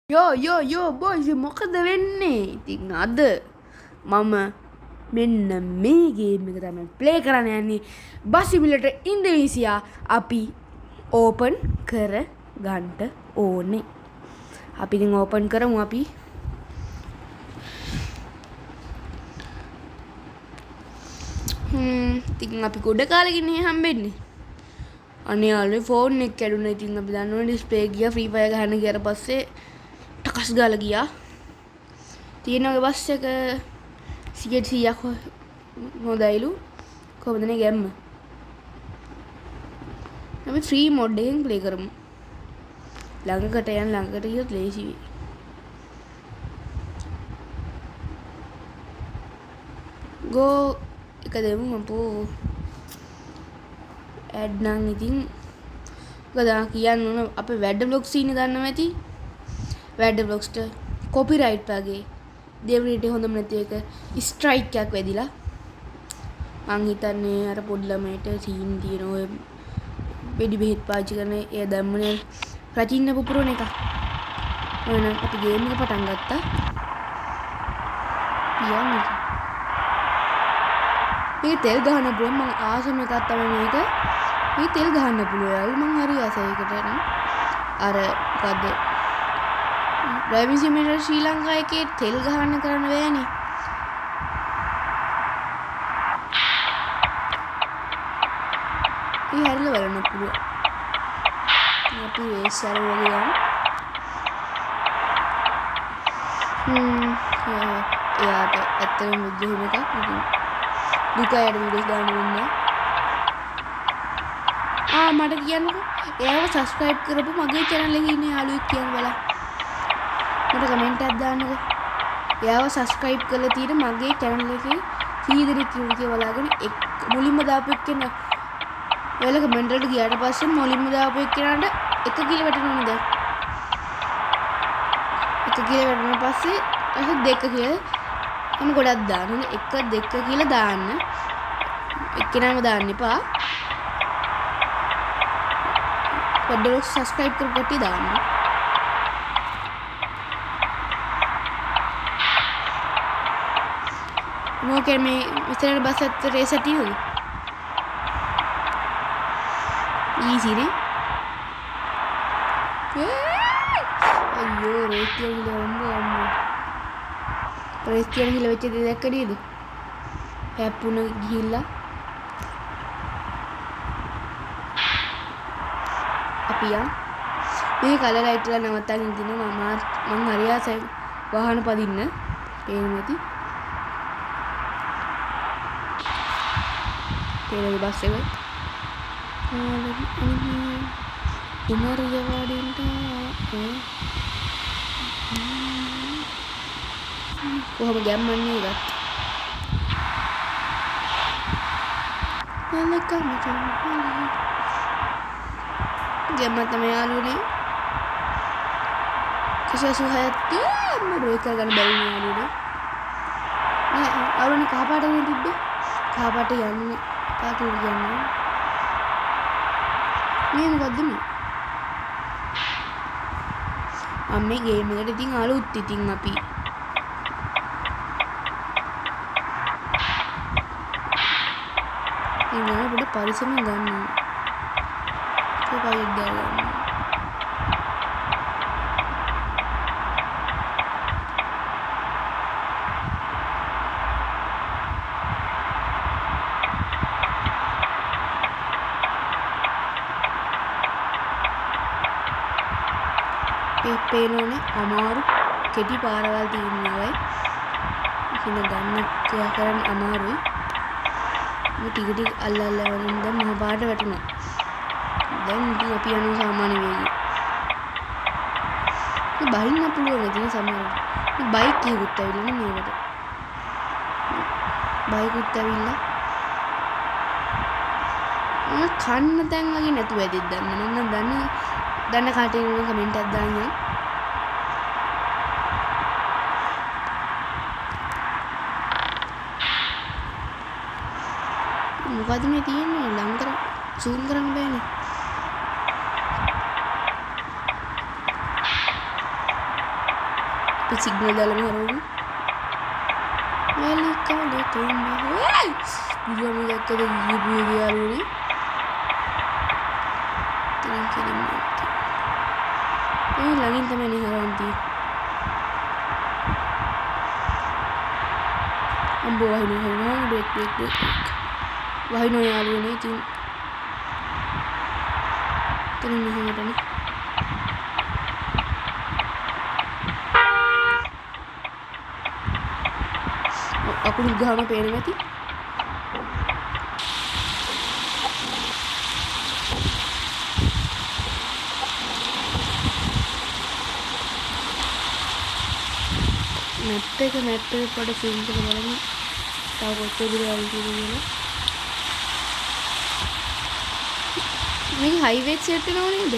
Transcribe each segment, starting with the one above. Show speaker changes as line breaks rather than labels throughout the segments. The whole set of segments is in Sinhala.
යෝ බොයිස් මොකද වෙන්නේ? ඉතින් අද මම මෙන්න මේ ගේම් එක තමයි ප්ලේ කරන්න යන්නේ. බස් සිමුලේටර් ඉන්ඩෝනීසියා අපි ඕපන් කර ගන්නට ඕනේ. අපි ඉතින් ඕපන් කරමු අපි. ඉතින් අපි ගොඩ කාලෙකින් හම්බෙන්නේ. අනේ යාළුවෝ ෆෝන් එක කැඩුනා. ඉතින් අපි දන්නවනේ ඩිස්ප්ලේ ගියා ෆ්‍රී ෆයර් ගහන්න ගියාට පස්සේ ටකස් ගාලා ගියා. තියෙනවා බස් එක 100ක් හොඳයිලු. කොහොමදනේ ගැම්ම? අපි ෆ්‍රී මොඩ් එකෙන් ප්ලේ කරමු. ළඟකට ගියොත් ලේසි වෙයි. ගෝ එක දෙමු අපෝ. ඇඩ් නම් ඉතින් ගදා කියන්න ඕන අපේ වැඩ බ්ලොග් සීන් දන්නව ඇති. වැඩ බ්ලොග්ස්ට කොපිරයිට් වගේ දෙවිනිට හොඳම නැති එක ස්ට්‍රයික් එකක් වැදිලා. මං හිතන්නේ අර පොඩි ළමයට සීන් තියෙන ඔය වෙඩි බෙහෙත් පාවිච්චි කරන ඒ දැම්මනේ රචින්න පුපුරන එක. එහෙනම් අපි ගේම් එක පටන් ගත්තා. පියන්නේ. මේ තෙල් ගහන්න පුළුවන් මං ආසම එකක් තමයි මේක. මේ තෙල් ගහන්න පුළුවන්. මං හරි ආසයි ඒකට නම්. අර මොකද්ද? ඩ්‍රයිවිං සිමුලේටර් ශ්‍රී ලංකා එකේ තෙල් ගහන්න කරන්න බෑනේ. ඒ හැරිලා බලන්න පුළුවන්. අපි රේස් අර වගේ එයාට ඇත්තටම මුද්දෙහිම එකක් ඉතින් දුකයට වීඩියෝස් දාන්න වෙන්නේ. මට කියන්නකෝ එයාව සබ්ස්ක්‍රයිබ් කරපු මගේ channel එකේ ඉන්න යාළුවෙක් කියන්න බලන්න. මට කමෙන්ට් එකක් දාන්නකෝ. එයාව සබ්ස්ක්‍රයිබ් කරලා තියෙන මගේ channel එකේ 100 දෙනෙක් කියලා බලාගෙන මුලින්ම දාපු එක්කෙනා ඔයාලා කමෙන්ට් වලට ගියාට පස්සේ මුලින්ම දාපු එක්කෙනාට 1 කියලා වැටෙනවනේ දැන්. 1 කියලා වැටුණා පස්සේ අහ 2 කියලා මම ගොඩක් දාන්න. 1 2 කියලා දාන්න. එක්කෙනාම දාන්න එපා. පොඩ්ඩක් සබ්ස්ක්‍රයිබ් කරගොටි දාන්න. මොකද මේ විතරේ බස් අත රේස් ඇටියු. ඊසි නේ. අයියෝ රේස් කියලා අම්මෝ. රේස් කියලා ගිහලා වෙච්ච දේ දැක්කද නේද? හැප්පුණ ගිහිල්ලා අපි යන් මේ කලර් ලයිට් වල නවත්තගෙන ඉඳිනවා මම හරි ආසයි වාහන පදින්න පේන්නේ නැති තේරෙයි බස් එක උමරිය වඩින්ට කොහොම ගැම්මන්නේ ඒක නලකම ගැම්ම තමයි යාළුවනේ කිසසුහයත් මම කරගන්න බැරි නේ යාළුවනේ නෑ අරුණේ කහ පාට වෙන තිබ්බේ කහ පාට යන්නේ පාටට යන්නේ මේ මොකද්ද මේ අම්මේ ගේම් එකට ඉතින් අලුත් ඉතින් අපි ඉතින් පොඩි පරිස්සමෙන් ගන්න කොහොමද දාන්නේ පේනෝනේ අමාරු කෙටි පාරවල් තියෙනවා ඉතින් ගන්න කියලා කරන්න අමාරුයි මේ ටික ටික අල්ලල්ලා වලින් දැන් මහ පාට වැටුණා දැන් ඉතින් අපි යනවා සාමාන්‍ය වේගය මේ බහින්න පුළුවන් ඉතින් සමහරවිට මේ බයික් එකකුත් ඇවිල්ලා නේ මේකට බයිකුත් ඇවිල්ලා කන්න තැන් වගේ නැතුව ඇදිත් දන්න නම් දන්න කාටේ නෝ කමෙන්ට් එකක් දාන්න මොකද මේ තියෙන්නේ ලං කර zoom කරන්න බෑනේ අපි සිග්නල් දාලා හරවමු. වැලි කඩ තුඹ හොයි ඊළඟ දැක්කද ගියපු යාළුවනේ තරම් කෙලින්ම ඒ ළඟින් තමයි නේ හරවන්නේ අම්බෝ වහිනවා බ්‍රේක් වහිනවා යාළුවනේ ඉතින් තරම් මෙහෙමටනේ අකුණු ගහම පේනවා ඇති මැප් එක පොඩ ෆිල්ම් එක බලමු තව කොච්චර දුර යන්න කියලා මේක හයිවේ එක සෙට් වෙනව නේද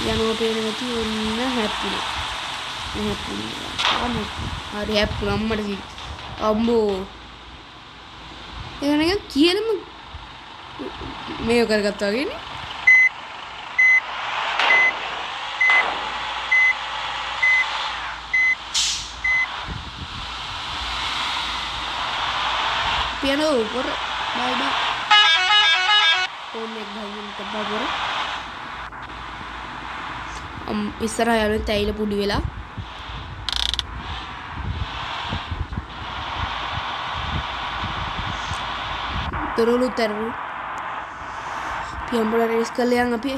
යනවා පේනවා ඇති ඔන්න හැප්පුණා හරි හැප්පුණා අම්මට සී අම්බෝ ඒක නිකන් කියනම මේක කරගත්තා වගේනේ piano por bye phone एक भाई डब्बा पर ඉස්සරහ යන තැයිල පුඩි වෙලා දොරවලු තරවලු පියම්බල රේස් කරලා යන් අපි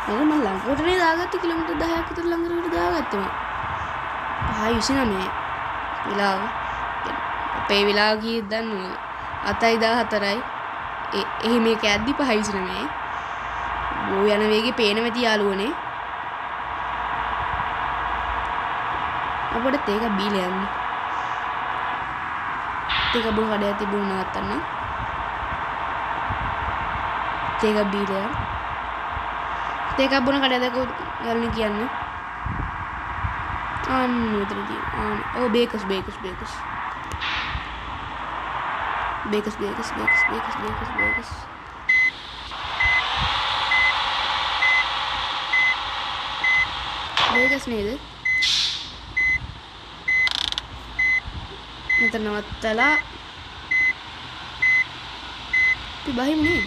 මම ළඟටනේ දාගත්තේ කිලෝමීටර් 10ක් විතර ළඟට දාගත්තේ මම 5:29 වෙලාව අපේ වෙලාව කීයද දන්නවද 7:14යි එහි මේක ඇද්දි 5:29 බෝ යන වේගේ පේන වෙති යාළුවනේ අපිට තේක බීලා යන්න තේක බෝ කඩේ තිබුණා නැත්තම් තේක බීලා තේක බොන කඩේ දැක යාළුවනේ කියන්නේ අන්න උතරදී ඔව් බේකස් නේද මෙතන නවත්තලා අපි බහිමු නේද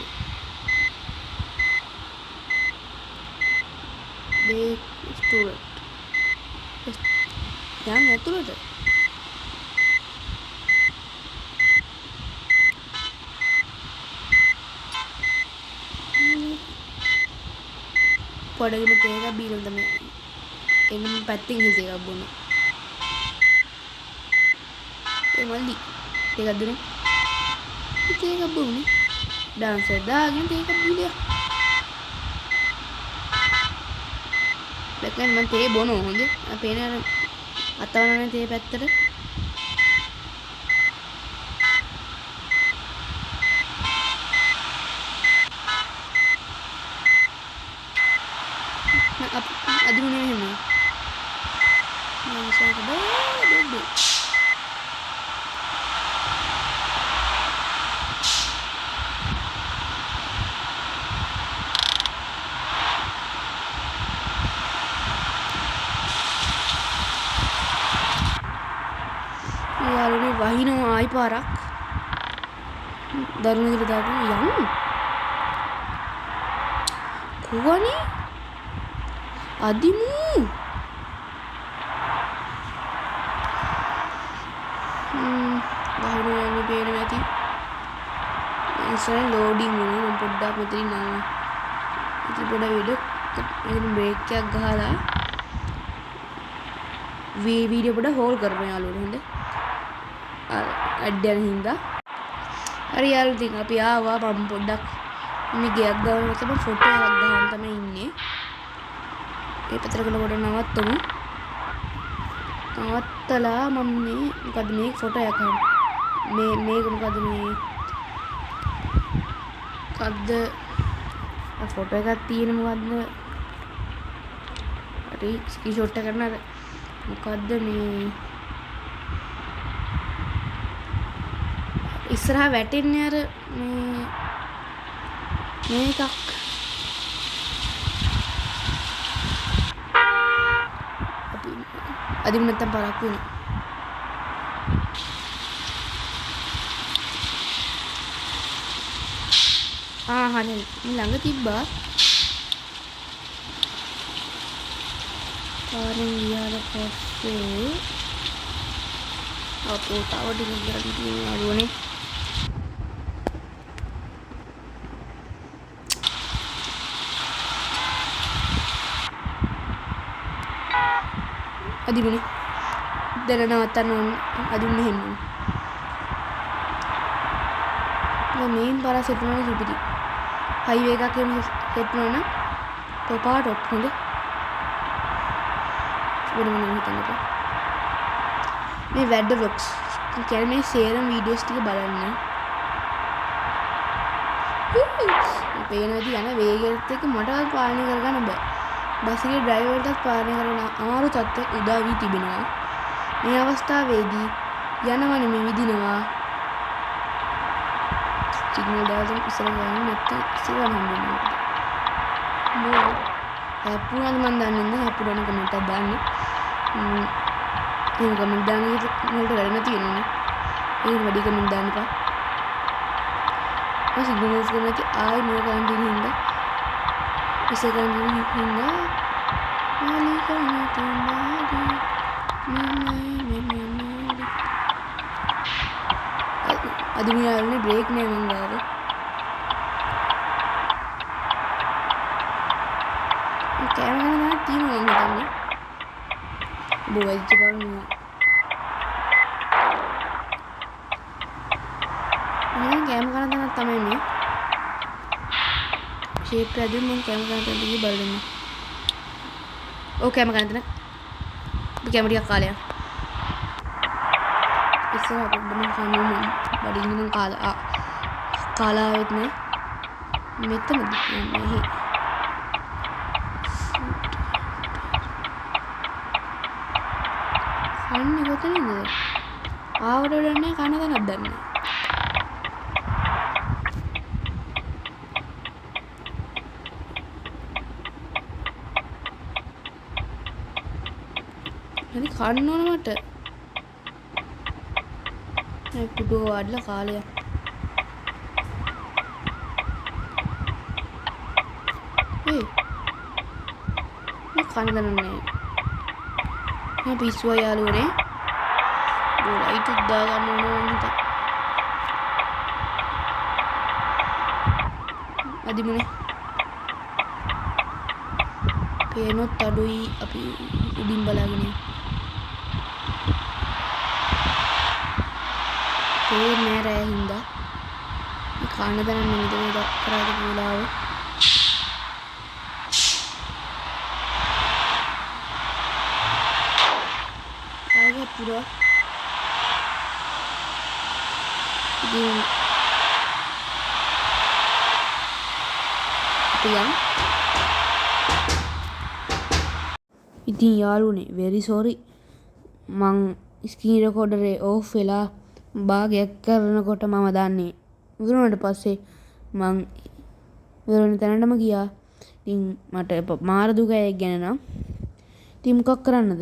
බේක් ස්ටෝරට් යන්න ඇතුළට පොඩගෙන තේක බීලා තමයි එනම් පැත්තෙන් හිත එකක් බොන ඒ මල්ලි තේක දුන්නේ තේක බොන්නේ ඩාන්සර් දාගෙන තේක බීලා දැන් මම තේ බොනවා හොඳේ අපේ නේ අතවනනේ තේ පැත්තට අදිනුනේ එහෙම මම සාක බෑ යාළුවනේ වහිනවා ආයි පාරක් දරුණු විදිහට දාපු යන්න කොවනේ අදිමු බහිනෝ යන්නේ පේනවා ඇති ඉස්සර ලෝඩින් වෙනවා මම පොඩ්ඩක් මෙතනින් යනවා ඉතින් පොඩ වීඩියෝ බ්‍රේක් එකක් ගහලා වීඩියෝ පොඩ හෝල් කරනවා යාළුවනේ හොඳ ඇඩ් යන හින්දා හරි යාළුවෝ ඉතින් අපි ආවා මම පොඩ්ඩක් මේ ගයක් ගාවම තමයි ෆොටෝ එකක් ගහන්න තමයි ඉන්නේ ඒ පැත්තට ගලකොට නවත්තමු නවත්තලා මම මේ මොකද මේ ෆොටෝ එකක් මේක මොකද මේ මොකද්ද ෆොටෝ එකක් තියෙන මොකද්ද හරි ස්ක්‍රීන්ෂොට් එක කරන මොකද්ද මේ ඉස්සරහා වැටෙන්නේ අර මේකක් අදිම නැත්තම් පරක්කු වෙනවා. හරි මේ ළඟ තිබ්බා. පාරෙන් ගියාට පස්සේ අපෝ තව ටිකක් ගියාට තියෙන අරුවනේ. අදිමුනේ දැන් නවත්තන්න ඕන. අදින්න හෙන්න. දැන් මේන් පාර සෙට් වෙනවා සුපිරි. හයිවේ එකක් එමු සෙට් වෙනවා නම් තෝපාට ඔප් හොඳ. වෙන මොනවා හිතන්නද? මේ වැඩ වොක්ස් කියන්නේ මේ සේරම වීඩියෝස් ටික බලන්න. පේනවාදී යන වේගයත් එක්ක මටවත් පාලනය කරගන්න බෑ. බස් එකේ ඩ්‍රයිවර්ටත් පාලනය කරන අමාරු තත්ත්වයක් උදා වී තිබෙනවා. මේ අවස්ථාවේදී යනවා නෙමෙයි විදිනවා. සිග්නල් දාලා ඉස්සර ගන්න නැත්නම් ඉස්සර හම්බෙන්නේ. නෝ. අපුණාද මන් දන්නේ නැහැ. අපුණන කමෙන්ට් එකක් දාන්න. ඒ කමෙන්ට් දාන්න වලට වැඩ තියෙනවනේ. ඒ වැඩි කමෙන්ට් දාන්න එපා. මම සිග්නල්ස් ගන්න නැති ආයි නෝ ගන්න දින හින්දා. ඉස්සර ගන්න දින හින්දා මාලි කරන තුන්දාදී අදිමියාලනේ බ්‍රේක් නෑ මං ගාවේ. කෑම ගන්න නම් තියෙනවා මං හිතන්නේ. බොයිච්ච බලන්න. මම කෑම ගන්න නම් තමයි මේ. ෂේප් එක දුන්න මං කෑම ගන්න තැනදී බලන්න. ඔව් කෑම ගන්න තැන. අපි කෑම ටිකක් කාලේ යන්න. ඉස්සර අපිට මම කන්නේ බඩින් නම් කාලා ආවෙත් නෑ. මෙතනද මෙහි. කන්නේ කොතනින්ද? ආවට වැඩන්නේ කන තැනක් දන්නේ. හරි කන්න ඕන මට. මේ පුඩුව වඩලා කාලයක්. මේ කන්න දන්නේ. මේ පිස්සුවා යාළුවනේ. ලයිට් එක දා ගන්න ඕන නේද? අදිමුනේ. පේනොත් අඩුයි අපි උඩින් බලාගෙන යමු. පේන්නේ නැහැ හින්දා. මේ කන්න දන්නේ නේද කරාද පුලාව. පුරා ඉතින් යාළුවනේ very sorry මං ස්ක්‍රීන් රෙකෝඩරේ ඕෆ් වෙලා භාගයක් කරනකොට මම දන්නේ ඉවරුණාට පස්සේ මං ඉවරුණ තැනටම ගියා. ඉතින් මට මාර දුකයි ගැන නම් ඉතින් මොකක් කරන්නද?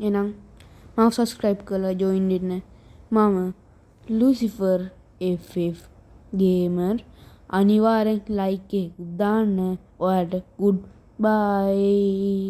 එහෙනම් මම subscribe කරලා join වෙන්න. මම Lucifer FF gamer අනිවාර්යෙන් like එක දාන්න. ඔයාලට good bye.